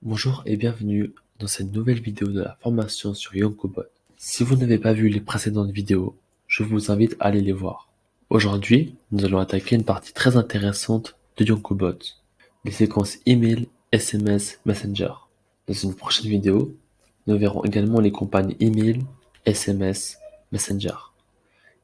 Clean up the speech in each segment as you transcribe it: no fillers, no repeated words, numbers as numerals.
Bonjour et bienvenue dans cette nouvelle vidéo de la formation sur YonkoBot. Si vous n'avez pas vu les précédentes vidéos, je vous invite à aller les voir. Aujourd'hui, nous allons attaquer une partie très intéressante de YonkoBot, les séquences email, SMS, Messenger. Dans une prochaine vidéo, nous verrons également les campagnes email, SMS, Messenger.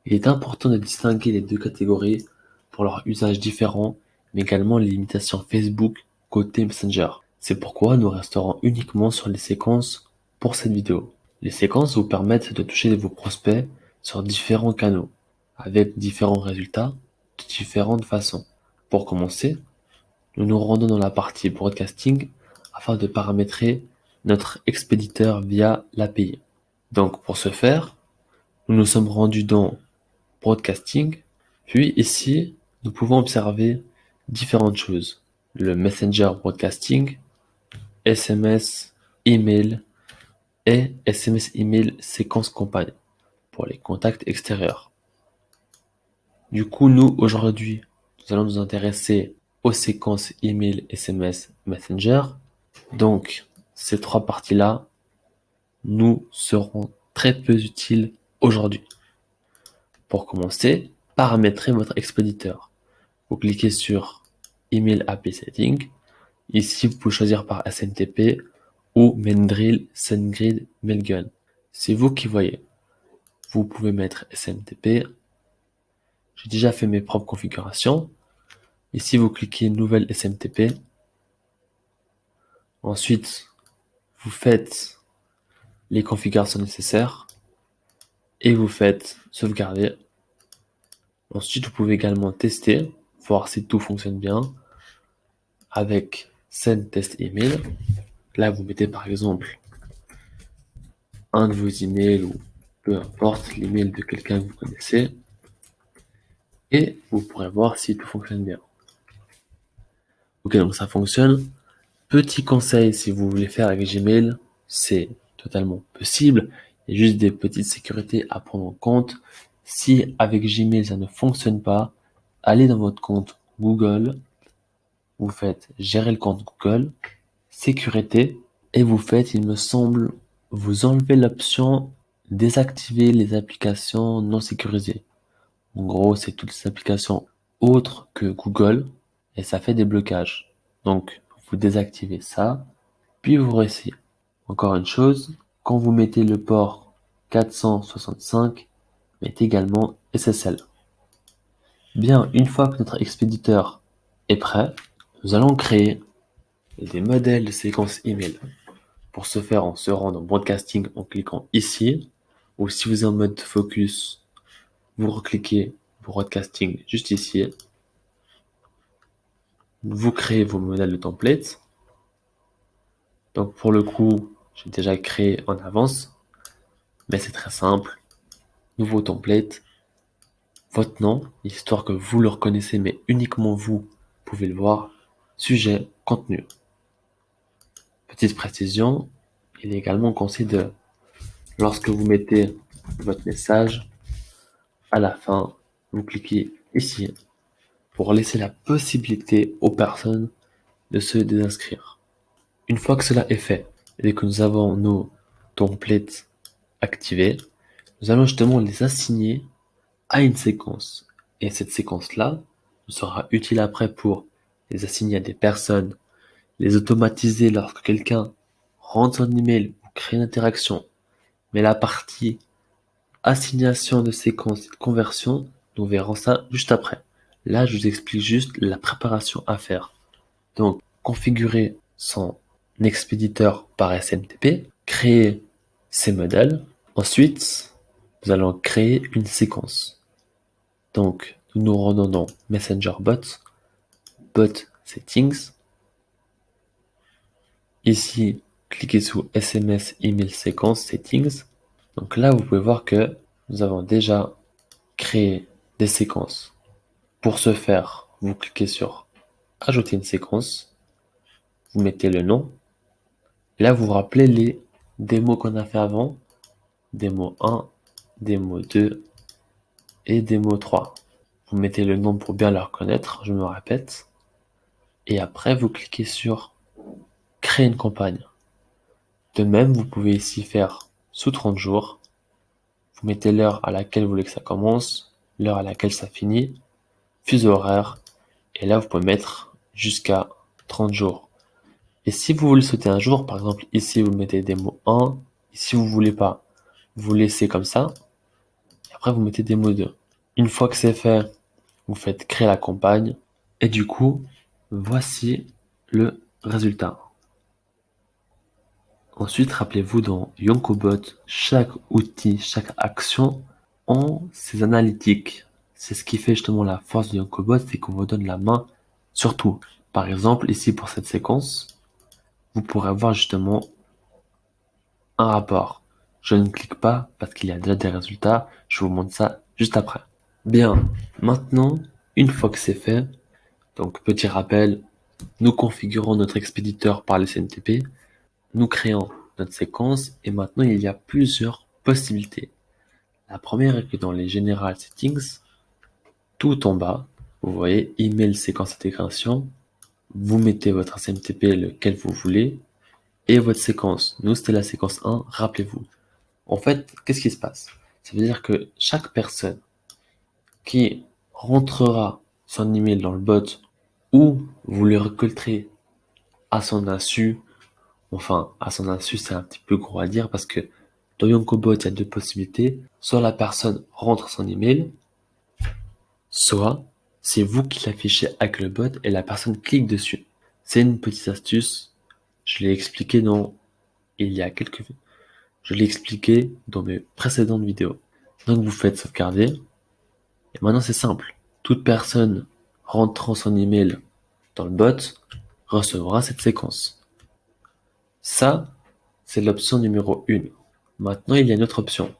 Il est important de distinguer les deux catégories pour leur usage différent, mais également les limitations Facebook côté Messenger. C'est pourquoi nous resterons uniquement sur les séquences pour cette vidéo. Les séquences vous permettent de toucher vos prospects sur différents canaux, avec différents résultats de différentes façons. Pour commencer, nous nous rendons dans la partie broadcasting afin de paramétrer notre expéditeur via l'API. Donc pour ce faire, nous nous sommes rendus dans broadcasting, puis ici, nous pouvons observer différentes choses. Le Messenger broadcasting, SMS, email et SMS email séquence campagne pour les contacts extérieurs. Du coup, nous, aujourd'hui, nous allons nous intéresser aux séquences email, SMS, Messenger. Donc, ces trois parties-là nous seront très peu utiles aujourd'hui. Pour commencer, paramétrer votre expéditeur. Vous cliquez sur Email API Setting. Ici, vous pouvez choisir par SMTP ou Mandrill, SendGrid, Mailgun. C'est vous qui voyez. Vous pouvez mettre SMTP. J'ai déjà fait mes propres configurations. Ici, vous cliquez Nouvelle SMTP. Ensuite, vous faites les configurations nécessaires et vous faites sauvegarder. Ensuite, vous pouvez également tester, voir si tout fonctionne bien avec Send Test Email. Là, vous mettez par exemple un de vos emails ou peu importe l'email de quelqu'un que vous connaissez et vous pourrez voir si tout fonctionne bien. Ok, donc ça fonctionne. Petit conseil, si vous voulez faire avec Gmail, c'est totalement possible. Il y a juste des petites sécurités à prendre en compte. Si avec Gmail ça ne fonctionne pas, allez dans votre compte Google, vous faites gérer le compte Google, sécurité, et vous faites, il me semble, vous enlevez l'option désactiver les applications non sécurisées. En gros, c'est toutes les applications autres que Google et ça fait des blocages. Donc, vous désactivez ça, puis vous réessayez. Encore une chose, quand vous mettez le port 465, mettez également SSL. Bien, une fois que notre expéditeur est prêt, nous allons créer des modèles de séquences email. Pour ce faire, on se rend dans Broadcasting en cliquant ici, ou si vous êtes en mode focus, vous recliquez Broadcasting juste ici. Vous créez vos modèles de templates. Donc pour le coup, j'ai déjà créé en avance, mais c'est très simple. Nouveau template, votre nom, histoire que vous le reconnaissez, mais uniquement vous pouvez le voir. Sujet, contenu. Petite précision, il est également conseillé de, lorsque vous mettez votre message, à la fin, vous cliquez ici pour laisser la possibilité aux personnes de se désinscrire. Une fois que cela est fait, et que nous avons nos templates activés, nous allons justement les assigner à une séquence. Et cette séquence-là nous sera utile après pour les assigner à des personnes, les automatiser lorsque quelqu'un rentre son email ou crée une interaction. Mais la partie assignation de séquences et de conversion, nous verrons ça juste après. Là, je vous explique juste la préparation à faire. Donc, configurer son expéditeur par SMTP, créer ses modèles. Ensuite, nous allons créer une séquence. Donc, nous nous rendons dans Messenger Bot, Bot Settings. Ici, cliquez sous SMS Email Séquence Settings. Donc là, vous pouvez voir que nous avons déjà créé des séquences. Pour ce faire, vous cliquez sur Ajouter une séquence. Vous mettez le nom. Et là, vous vous rappelez les démos qu'on a fait avant, démo 1, démo 2 et démo 3. Vous mettez le nom pour bien le reconnaître, je me répète. Et après, vous cliquez sur créer une campagne. De même, vous pouvez ici faire sous 30 jours. Vous mettez l'heure à laquelle vous voulez que ça commence, l'heure à laquelle ça finit, fuseau horaire. Et là, vous pouvez mettre jusqu'à 30 jours. Et si vous voulez sauter un jour, par exemple, ici, vous mettez démo 1. Et si vous voulez pas, vous laissez comme ça. Et après, vous mettez démo 2. Une fois que c'est fait, vous faites créer la campagne. Et du coup, voici le résultat. Ensuite, rappelez-vous dans Yonkobot, chaque outil, chaque action ont ses analytiques. C'est ce qui fait justement la force de Yonkobot, c'est qu'on vous donne la main sur tout. Par exemple, ici pour cette séquence, vous pourrez voir justement un rapport. Je ne clique pas parce qu'il y a déjà des résultats. Je vous montre ça juste après. Bien, maintenant, une fois que c'est fait, donc petit rappel, nous configurons notre expéditeur par le SNTP. Nous créons notre séquence et maintenant il y a plusieurs possibilités. La première est que dans les General Settings, tout en bas, vous voyez Email séquence intégration, vous mettez votre SMTP lequel vous voulez et votre séquence. Nous c'était la séquence 1, rappelez-vous. En fait, qu'est-ce qui se passe? Ça veut dire que chaque personne qui rentrera son email dans le bot ou vous le récolterez à son insu. Enfin, à son insu, c'est un petit peu gros à dire parce que dans Yonkobot, il y a deux possibilités. Soit la personne rentre son email, soit c'est vous qui l'affichez avec le bot et la personne clique dessus. C'est une petite astuce. Je l'ai expliqué il y a quelques, je l'ai expliqué dans mes précédentes vidéos. Donc vous faites sauvegarder. Et maintenant c'est simple. Toute personne rentrant son email dans le bot recevra cette séquence. Ça, c'est l'option numéro 1. Maintenant, il y a une autre option.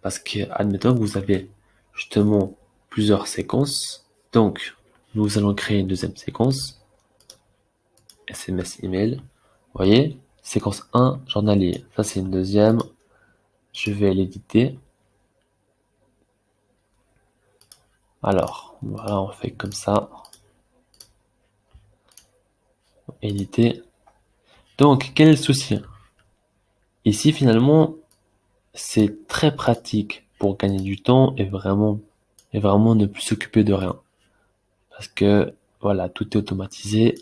Parce que, admettons que vous avez justement plusieurs séquences. Donc, nous allons créer une deuxième séquence. SMS email. Vous voyez, séquence 1, journalier. Ça, c'est une deuxième. Je vais l'éditer. Alors, voilà, on fait comme ça. Éditer. Donc, quel est le souci? Ici, finalement, c'est très pratique pour gagner du temps et vraiment ne plus s'occuper de rien. Parce que, voilà, tout est automatisé.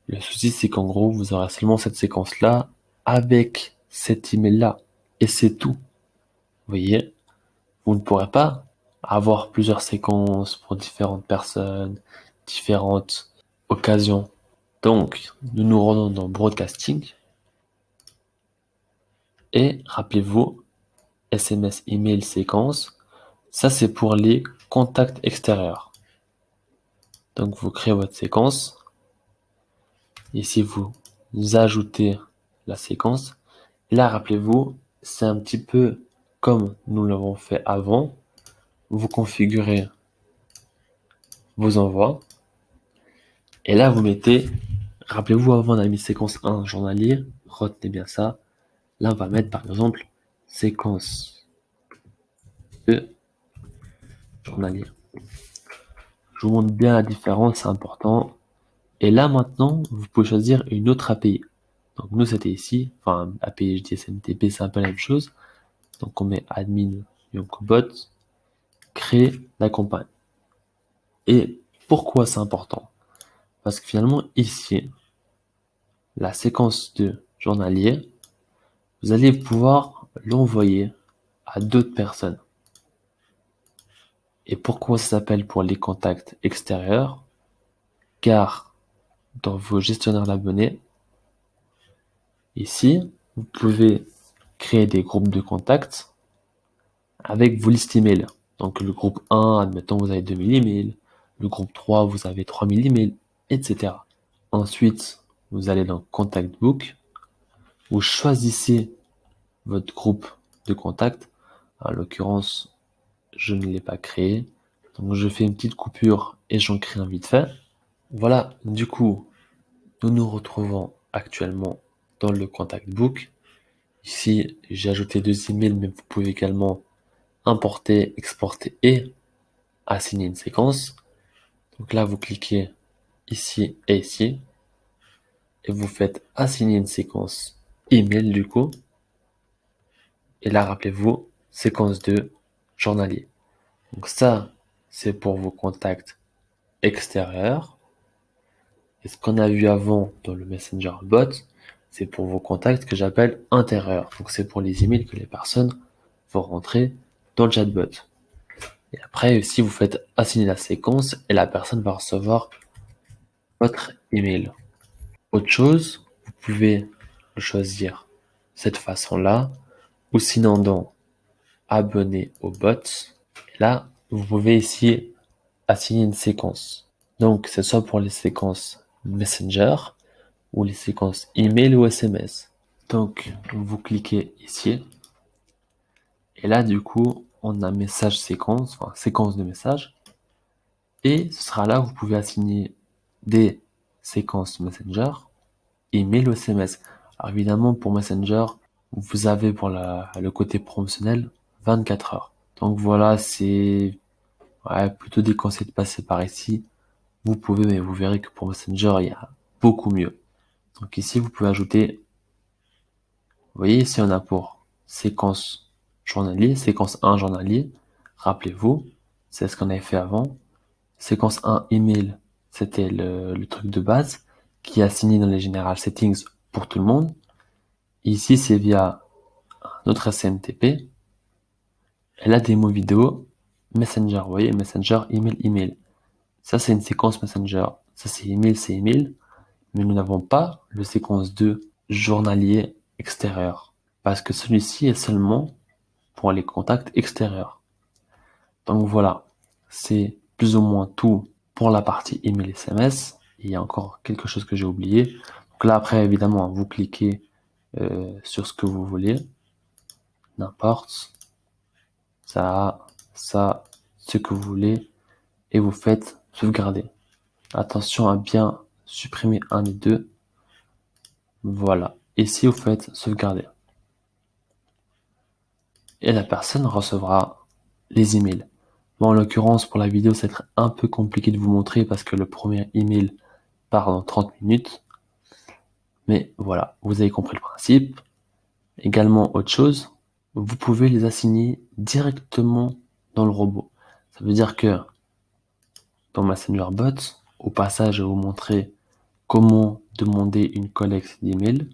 Le souci, c'est qu'en gros, vous aurez seulement cette séquence-là avec cet email-là. Et c'est tout. Vous voyez, vous ne pourrez pas avoir plusieurs séquences pour différentes personnes, différentes occasions. Donc, nous nous rendons dans Broadcasting. Et rappelez-vous, SMS, email, séquence. Ça, c'est pour les contacts extérieurs. Donc, vous créez votre séquence. Ici, vous ajoutez la séquence. Là, rappelez-vous, c'est un petit peu comme nous l'avons fait avant. Vous configurez vos envois. Et là, vous mettez, rappelez-vous, avant, on a mis séquence 1 journalier. Retenez bien ça. Là, on va mettre, par exemple, séquence 2 journalier. Je vous montre bien la différence, c'est important. Et là, maintenant, vous pouvez choisir une autre API. Donc, nous, c'était ici. Enfin, API HDSMTP, c'est un peu la même chose. Donc, on met admin Yonkobot, créer la campagne. Et pourquoi c'est important? Parce que finalement, ici, la séquence de journalier, vous allez pouvoir l'envoyer à d'autres personnes. Et pourquoi ça s'appelle pour les contacts extérieurs? Car dans vos gestionnaires d'abonnés, ici, vous pouvez créer des groupes de contacts avec vos listes email. Donc le groupe 1, admettons, vous avez 2000 emails. Le groupe 3, vous avez 3000 emails, etc. Ensuite, vous allez dans Contact Book. Vous choisissez votre groupe de contacts. En l'occurrence, je ne l'ai pas créé. Donc je fais une petite coupure et j'en crée un vite fait. Voilà, du coup, nous nous retrouvons actuellement dans le contact book. Ici, j'ai ajouté 2 emails, mais vous pouvez également importer, exporter et assigner une séquence. Donc là, vous cliquez ici et ici, et vous faites assigner une séquence email du coup. Et là, rappelez-vous, séquence 2, journalier. Donc ça, c'est pour vos contacts extérieurs. Et ce qu'on a vu avant dans le Messenger bot, c'est pour vos contacts que j'appelle intérieurs. Donc c'est pour les emails que les personnes vont rentrer dans le chatbot. Et après, ici, vous faites assigner la séquence et la personne va recevoir votre email. Autre chose, vous pouvez le choisir cette façon-là, ou sinon dans abonner au bot. Et là, vous pouvez ici assigner une séquence. Donc, c'est soit pour les séquences Messenger ou les séquences email ou SMS. Donc, vous cliquez ici. Et là, du coup, on a message séquence, enfin séquence de messages. Et ce sera là où vous pouvez assigner des séquences Messenger, email ou SMS. Alors évidemment, pour Messenger, vous avez pour le côté promotionnel 24 heures. Donc voilà, c'est plutôt déconseillé de passer par ici. Vous pouvez, mais vous verrez que pour Messenger, il y a beaucoup mieux. Donc ici, vous pouvez ajouter, vous voyez, ici on a pour séquence journalier, séquence 1 journalier. Rappelez-vous, c'est ce qu'on avait fait avant. Séquence 1 email, c'était le truc de base qui est assigné dans les general settings pour tout le monde. Ici, c'est via notre SMTP. Et la démo vidéo, Messenger, vous voyez, Messenger, email, email. Ça, c'est une séquence Messenger. Ça, c'est email, mais nous n'avons pas le séquence 2 journalier extérieur. Parce que celui-ci est seulement pour les contacts extérieurs. Donc voilà, c'est plus ou moins tout pour la partie email SMS. Il y a encore quelque chose que j'ai oublié. Donc là, après, évidemment, vous cliquez sur ce que vous voulez. N'importe. Ça, ce que vous voulez. Et vous faites sauvegarder. Attention à bien supprimer un des deux. Voilà. Ici, vous faites sauvegarder. Et la personne recevra les emails. Bon, en l'occurrence, pour la vidéo, ça va être un peu compliqué de vous montrer parce que le premier email part dans 30 minutes. Mais voilà, vous avez compris le principe. Également, autre chose, vous pouvez les assigner directement dans le robot. Ça veut dire que dans Messenger Bot, au passage, je vais vous montrer comment demander une collecte d'emails.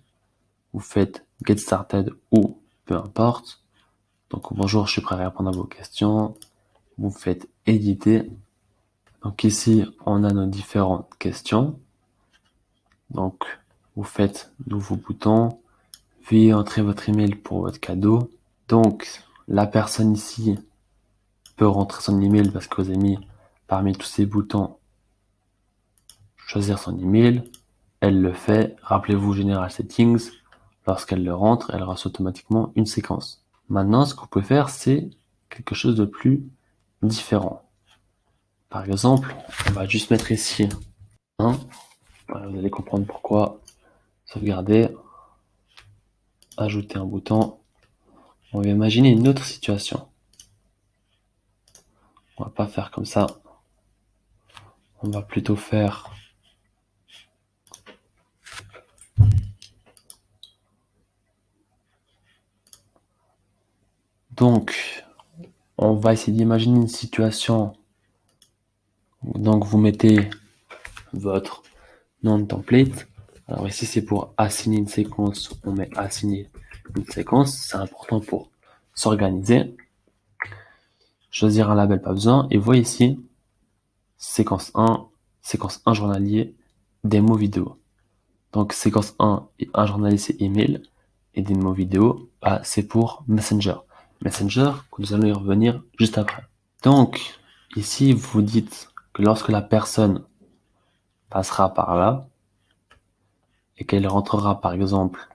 Vous faites Get Started ou peu importe. Donc bonjour, je suis prêt à répondre à vos questions. Vous faites éditer. Donc ici, on a nos différentes questions. Donc vous faites nouveau bouton. Veuillez entrer votre email pour votre cadeau. Donc la personne ici peut rentrer son email parce que vous avez mis parmi tous ces boutons choisir son email. Elle le fait. Rappelez-vous General Settings. Lorsqu'elle le rentre, elle reçoit automatiquement une séquence. Maintenant, ce que vous pouvez faire, c'est quelque chose de plus différent. Par exemple, on va juste mettre ici un. Voilà, vous allez comprendre pourquoi. Sauvegarder. Ajouter un bouton. On va imaginer une autre situation. On va pas faire comme ça. On va plutôt faire donc on va essayer d'imaginer une situation où donc vous mettez votre nom de template. Alors ici c'est pour assigner une séquence, on met assigner une séquence, c'est important pour s'organiser. Choisir un label, pas besoin, et voyez ici séquence 1 journalier, démo vidéo. Donc séquence 1 et un journalier c'est email, et démo vidéo, c'est pour Messenger. Messenger, que nous allons y revenir juste après. Donc, ici, vous dites que lorsque la personne passera par là, et qu'elle rentrera par exemple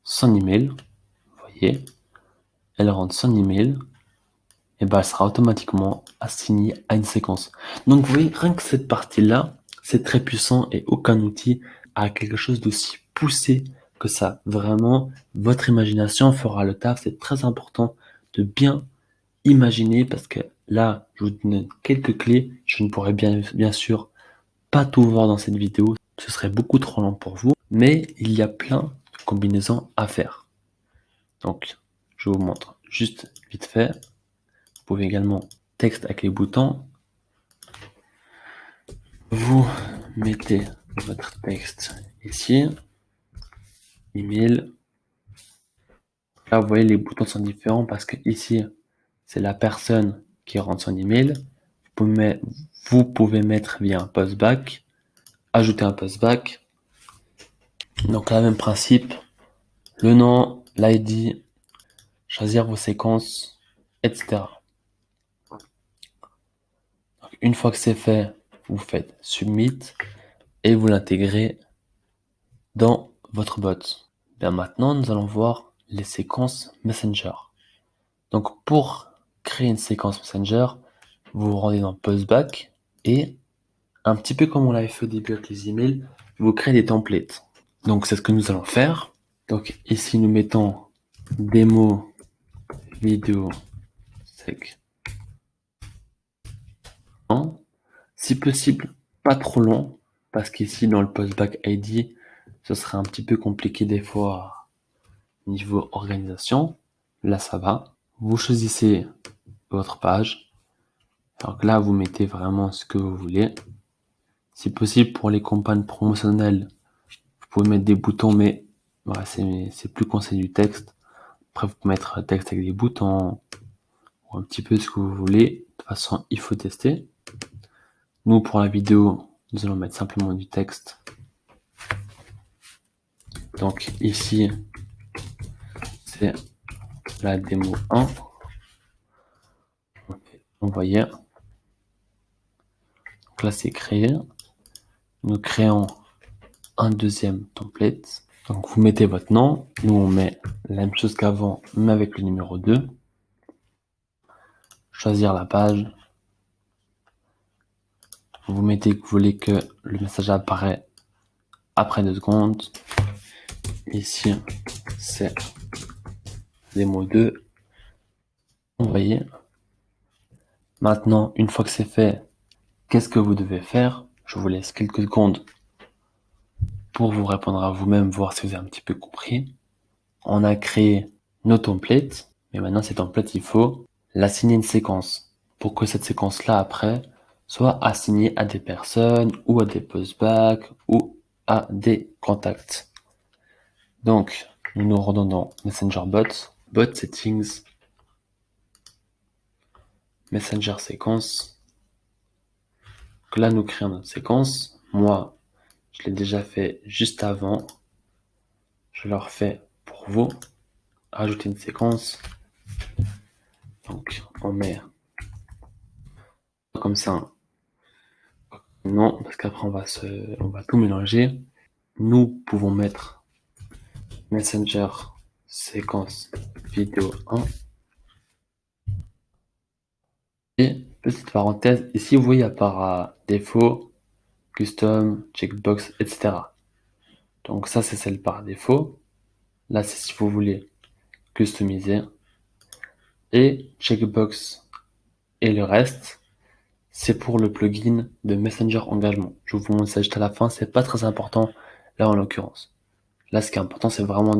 son email, vous voyez, elle rentre son email, et ben elle sera automatiquement assignée à une séquence. Donc vous voyez, rien que cette partie-là, c'est très puissant et aucun outil à quelque chose d'aussi poussé que ça. Vraiment, votre imagination fera le taf. C'est très important de bien imaginer parce que là, je vous donne quelques clés. Je ne pourrais bien sûr pas tout voir dans cette vidéo. Ce serait beaucoup trop long pour vous. Mais il y a plein de combinaisons à faire. Donc, je vous montre juste vite fait. Vous pouvez également texte avec les boutons. Vous mettez votre texte ici. Email. Là, vous voyez, les boutons sont différents parce que ici, c'est la personne qui rentre son email. Vous pouvez mettre via un postback, ajouter un postback. Donc, là, même principe, le nom, l'ID, choisir vos séquences, etc. Donc, une fois que c'est fait, vous faites submit et vous l'intégrez dans votre bot. Bien, maintenant, nous allons voir les séquences Messenger. Donc, pour créer une séquence Messenger, vous vous rendez dans Postback et un petit peu comme on l'avait fait au début avec les emails, vous créez des templates. Donc, c'est ce que nous allons faire. Donc, ici, nous mettons démo vidéo sec. Si possible, pas trop long, parce qu'ici, dans le Postback ID, ce serait un petit peu compliqué des fois niveau organisation. Là, ça va. Vous choisissez votre page. Donc là, vous mettez vraiment ce que vous voulez. Si possible, pour les campagnes promotionnelles, vous pouvez mettre des boutons, mais voilà, c'est plus conseil du texte. Après, vous pouvez mettre texte avec des boutons, ou un petit peu ce que vous voulez. De toute façon, il faut tester. Nous, pour la vidéo, nous allons mettre simplement du texte. Donc ici, c'est la démo 1. Vous voyez. Donc là, c'est créé. Nous créons un deuxième template. Donc vous mettez votre nom, nous on met la même chose qu'avant, mais avec le numéro 2. Choisir la page. Vous mettez que vous voulez que le message apparaît après 2 secondes. Ici, c'est démo 2. Vous voyez. Maintenant, une fois que c'est fait, qu'est-ce que vous devez faire? Je vous laisse quelques secondes pour vous répondre à vous-même, voir si vous avez un petit peu compris. On a créé nos templates, mais maintenant ces templates, il faut l'assigner une séquence pour que cette séquence-là, après, soit assignée à des personnes ou à des postbacks ou à des contacts. Donc, nous nous rendons dans Messenger Bot, Bot Settings, Messenger Séquence. Donc là, nous créons notre séquence. Moi, je l'ai déjà fait juste avant. Je le refais pour vous. Ajouter une séquence. Donc, on met comme ça. Non, parce qu'après, on va tout mélanger. Nous pouvons mettre Messenger séquence vidéo 1. Et petite parenthèse, ici vous voyez à part défaut, custom, checkbox, etc. Donc ça c'est celle par défaut. Là c'est si vous voulez customiser. Et checkbox et le reste, c'est pour le plugin de Messenger Engagement. Je vous montre ça juste à la fin, c'est pas très important là en l'occurrence. Là ce qui est important c'est vraiment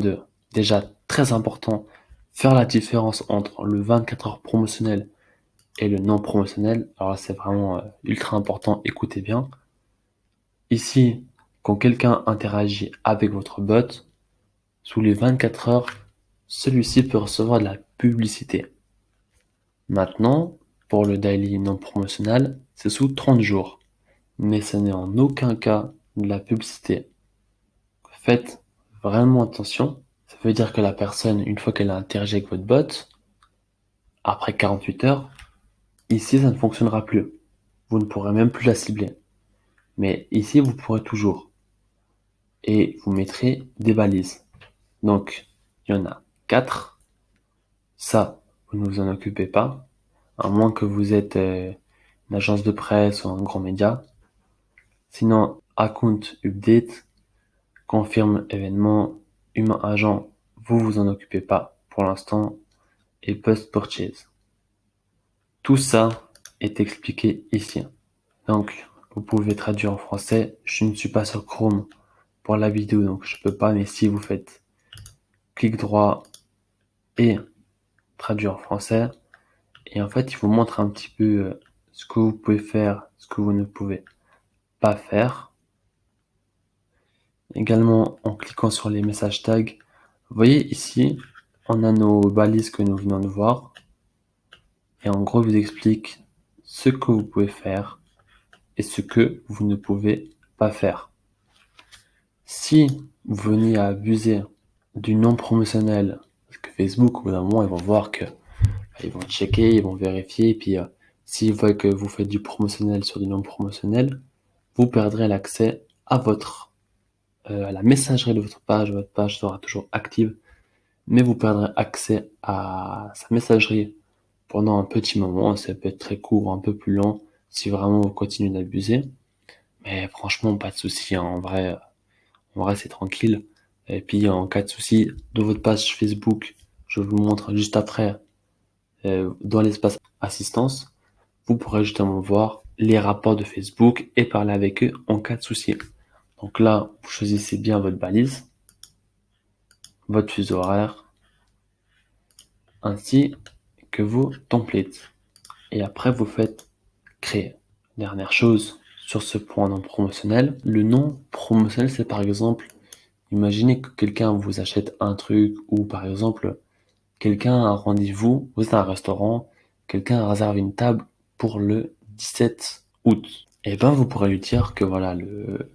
déjà très important, faire la différence entre le 24 heures promotionnel et le non promotionnel. Alors là, c'est vraiment ultra important, écoutez bien. Ici, quand quelqu'un interagit avec votre bot, sous les 24 heures, celui-ci peut recevoir de la publicité. Maintenant, pour le daily non promotionnel, c'est sous 30 jours. Mais ce n'est en aucun cas de la publicité. Faites vraiment attention. Ça veut dire que la personne, une fois qu'elle a interagi avec votre bot, après 48 heures, ici, ça ne fonctionnera plus. Vous ne pourrez même plus la cibler. Mais ici, vous pourrez toujours. Et vous mettrez des balises. Donc, il y en a 4. Ça, vous ne vous en occupez pas. À moins que vous êtes une agence de presse ou un grand média. Sinon, account update, confirme événement, humain agent, vous vous en occupez pas pour l'instant, et post-purchase. Tout ça est expliqué ici. Donc, vous pouvez traduire en français. Je ne suis pas sur Chrome pour la vidéo, donc je peux pas, mais si vous faites clic droit et traduire en français, et en fait, il vous montre un petit peu ce que vous pouvez faire, ce que vous ne pouvez pas faire. Également, en cliquant sur les messages tags, vous voyez ici, on a nos balises que nous venons de voir. Et en gros, il vous explique ce que vous pouvez faire et ce que vous ne pouvez pas faire. Si vous veniez à abuser du nom promotionnel, parce que Facebook, au bout d'un moment, ils vont voir que ils vont checker, ils vont vérifier, et puis s'ils voient que vous faites du promotionnel sur du non promotionnel, vous perdrez l'accès à à la messagerie de votre page. Votre page sera toujours active, mais vous perdrez accès à sa messagerie pendant un petit moment. Ça peut être très court, un peu plus long, si vraiment vous continuez d'abuser. Mais franchement, pas de souci, hein. En vrai, c'est tranquille. Et puis, en cas de souci, de votre page Facebook, je vous montre juste après, dans l'espace assistance, vous pourrez justement voir les rapports de Facebook et parler avec eux en cas de souci. Donc là, vous choisissez bien votre balise, votre fuseau horaire, ainsi que vos templates. Et après, vous faites créer. Dernière chose sur ce point non promotionnel, le nom promotionnel, c'est par exemple, imaginez que quelqu'un vous achète un truc, ou par exemple, quelqu'un a un rendez-vous, vous êtes à un restaurant, quelqu'un a réservé une table pour le 17 août. Et ben, vous pourrez lui dire que voilà, le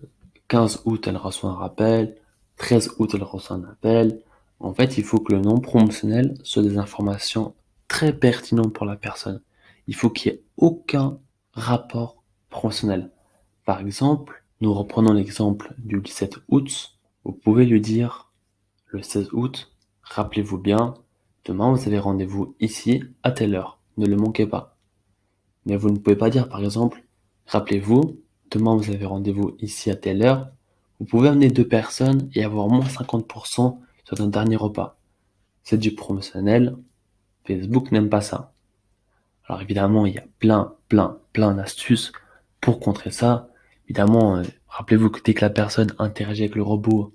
15 août, elle reçoit un rappel, 13 août, elle reçoit un appel. En fait, il faut que le nom promotionnel soit des informations très pertinentes pour la personne. Il faut qu'il n'y ait aucun rapport promotionnel. Par exemple, nous reprenons l'exemple du 17 août. Vous pouvez lui dire le 16 août, rappelez-vous bien, demain vous avez rendez-vous ici à telle heure. Ne le manquez pas. Mais vous ne pouvez pas dire, par exemple, rappelez-vous, demain vous avez rendez-vous ici à telle heure. Vous pouvez amener deux personnes et avoir moins 50% sur un dernier repas. C'est du promotionnel. Facebook n'aime pas ça. Alors évidemment, il y a plein d'astuces pour contrer ça. Évidemment, rappelez-vous que dès que la personne interagit avec le robot,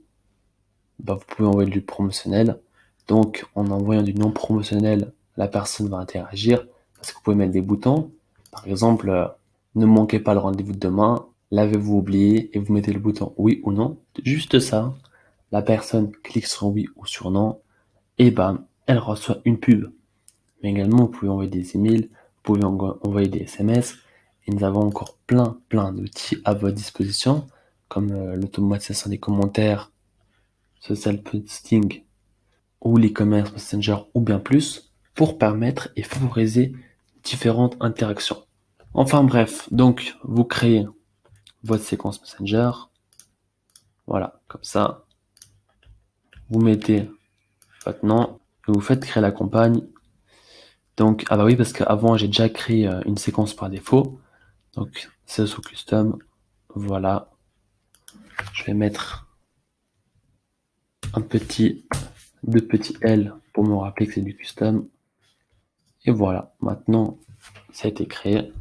bah, vous pouvez envoyer du promotionnel. Donc, en envoyant du non promotionnel, la personne va interagir parce que vous pouvez mettre des boutons. Par exemple, ne manquez pas le rendez-vous de demain, l'avez-vous oublié et vous mettez le bouton oui ou non. Juste ça. La personne clique sur oui ou sur non et bam, elle reçoit une pub. Mais également, vous pouvez envoyer des emails, vous pouvez envoyer des SMS et nous avons encore plein d'outils à votre disposition comme l'automatisation des commentaires, social posting ou l'e-commerce messenger ou bien plus pour permettre et favoriser différentes interactions. Enfin bref, donc vous créez votre séquence messenger, voilà, comme ça, vous mettez votre nom et vous faites créer la campagne. Donc, ah bah oui, parce qu'avant j'ai déjà créé une séquence par défaut, donc c'est sous custom, voilà, je vais mettre deux petits L pour me rappeler que c'est du custom, et voilà, maintenant ça a été créé.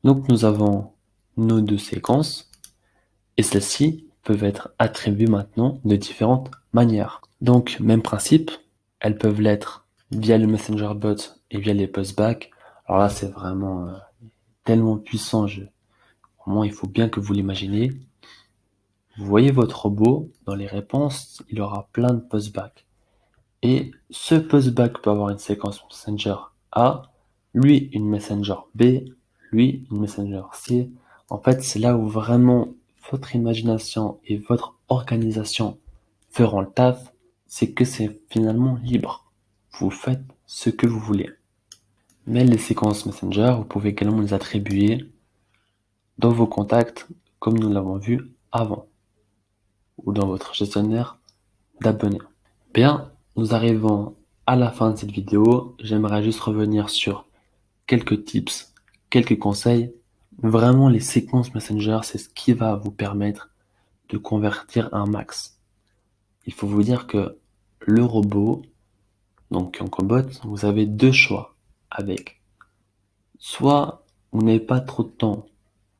Donc nous avons nos deux séquences et celles-ci peuvent être attribuées maintenant de différentes manières. Donc même principe, elles peuvent l'être via le Messenger bot et via les postbacks. Alors là c'est vraiment tellement puissant, vraiment il faut bien que vous l'imaginez. Vous voyez votre robot, dans les réponses, il aura plein de postbacks. Et ce postback peut avoir une séquence Messenger A, lui une Messenger B, lui une Messenger C. En fait, c'est là où vraiment votre imagination et votre organisation feront le taf, c'est que c'est finalement libre. Vous faites ce que vous voulez. Mais les séquences Messenger, vous pouvez également les attribuer dans vos contacts, comme nous l'avons vu avant, ou dans votre gestionnaire d'abonnés. Bien, nous arrivons à la fin de cette vidéo. J'aimerais juste revenir sur quelques tips, quelques conseils. Vraiment, les séquences Messenger, c'est ce qui va vous permettre de convertir un max. Il faut vous dire que le robot, donc Yonkobot, vous avez deux choix avec. Soit vous n'avez pas trop de temps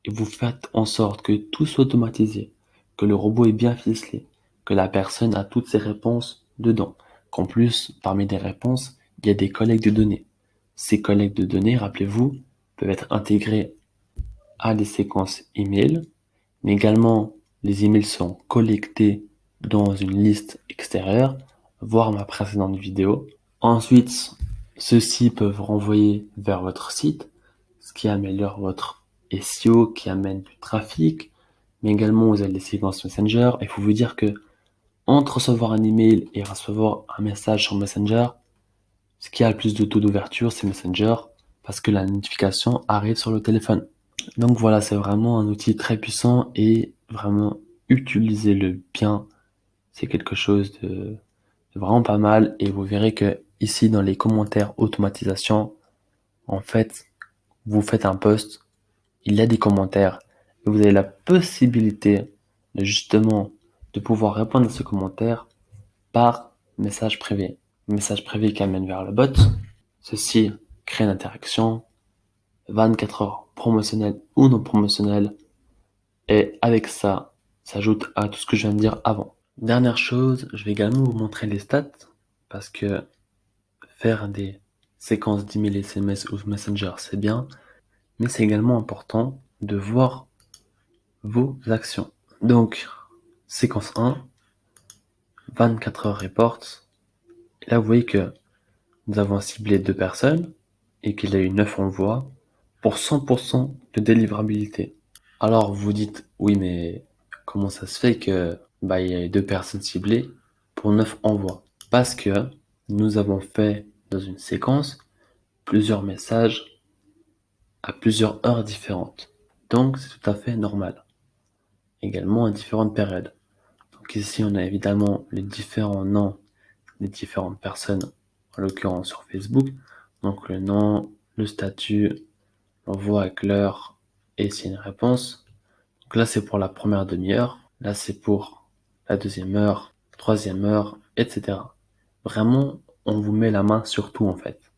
et vous faites en sorte que tout soit automatisé, que le robot est bien ficelé, que la personne a toutes ses réponses dedans, qu'en plus, parmi les réponses, il y a des collectes de données. Ces collectes de données, rappelez-vous, peuvent être intégrées à des séquences email, mais également les emails sont collectés dans une liste extérieure, voir ma précédente vidéo. Ensuite, ceux-ci peuvent renvoyer vers votre site, ce qui améliore votre SEO, qui amène du trafic, mais également vous avez les séquences Messenger. Il faut vous dire que entre recevoir un email et recevoir un message sur Messenger, ce qui a le plus de taux d'ouverture, c'est Messenger, parce que la notification arrive sur le téléphone. Donc voilà, c'est vraiment un outil très puissant et vraiment utilisez-le bien. C'est quelque chose de vraiment pas mal et vous verrez que ici dans les commentaires automatisation, en fait, vous faites un post, il y a des commentaires et vous avez la possibilité de justement de pouvoir répondre à ce commentaire par message privé. Message privé qui amène vers le bot. Ceci crée une interaction 24 heures promotionnelle ou non promotionnelle. Et avec ça, s'ajoute à tout ce que je viens de dire avant. Dernière chose, je vais également vous montrer les stats parce que faire des séquences d'emails SMS ou Messenger, c'est bien, mais c'est également important de voir vos actions. Donc, séquence 1, 24 heures report. Et là, vous voyez que nous avons ciblé 2 personnes et qu'il y a eu 9 envois pour 100% de délivrabilité. Alors, vous dites, oui, mais comment ça se fait que il y a 2 personnes ciblées pour 9 envois? Parce que nous avons fait dans une séquence plusieurs messages à plusieurs heures différentes. Donc, c'est tout à fait normal. Également à différentes périodes. Donc ici, on a évidemment les différents noms des différentes personnes, en l'occurrence sur Facebook. Donc le nom, le statut, l'envoi avec l'heure et c'est une réponse. Donc là, c'est pour la première demi-heure. Là, c'est pour la deuxième heure, troisième heure, etc. Vraiment, on vous met la main sur tout en fait.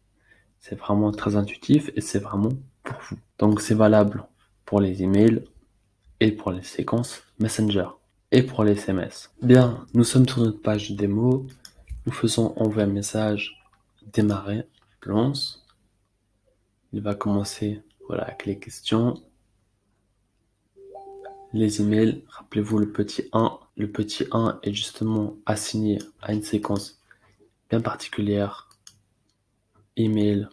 C'est vraiment très intuitif et c'est vraiment pour vous. Donc c'est valable pour les emails et pour les séquences Messenger et pour les SMS. Bien, nous sommes sur notre page démo. Nous faisons envoyer un message, démarrer, lance. Il va commencer voilà, avec les questions. Les emails, rappelez-vous le petit 1. Le petit 1 est justement assigné à une séquence bien particulière. Email.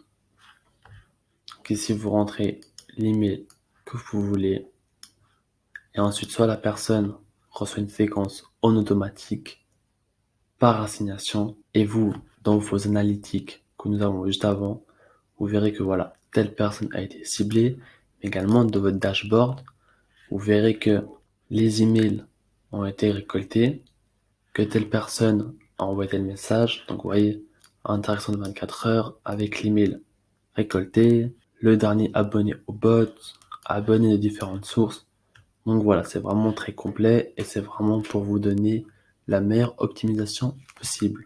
Donc ici, vous rentrez l'email que vous voulez. Et ensuite, soit la personne reçoit une séquence en automatique par assignation. Et vous, dans vos analytiques que nous avons juste avant, vous verrez que voilà, telle personne a été ciblée. Mais également, dans votre dashboard, vous verrez que les emails ont été récoltés, que telle personne a envoyé tel message. Donc, vous voyez, interaction de 24 heures avec l'email récolté, le dernier abonné au bot, abonné de différentes sources. Donc voilà, c'est vraiment très complet et c'est vraiment pour vous donner la meilleure optimisation possible.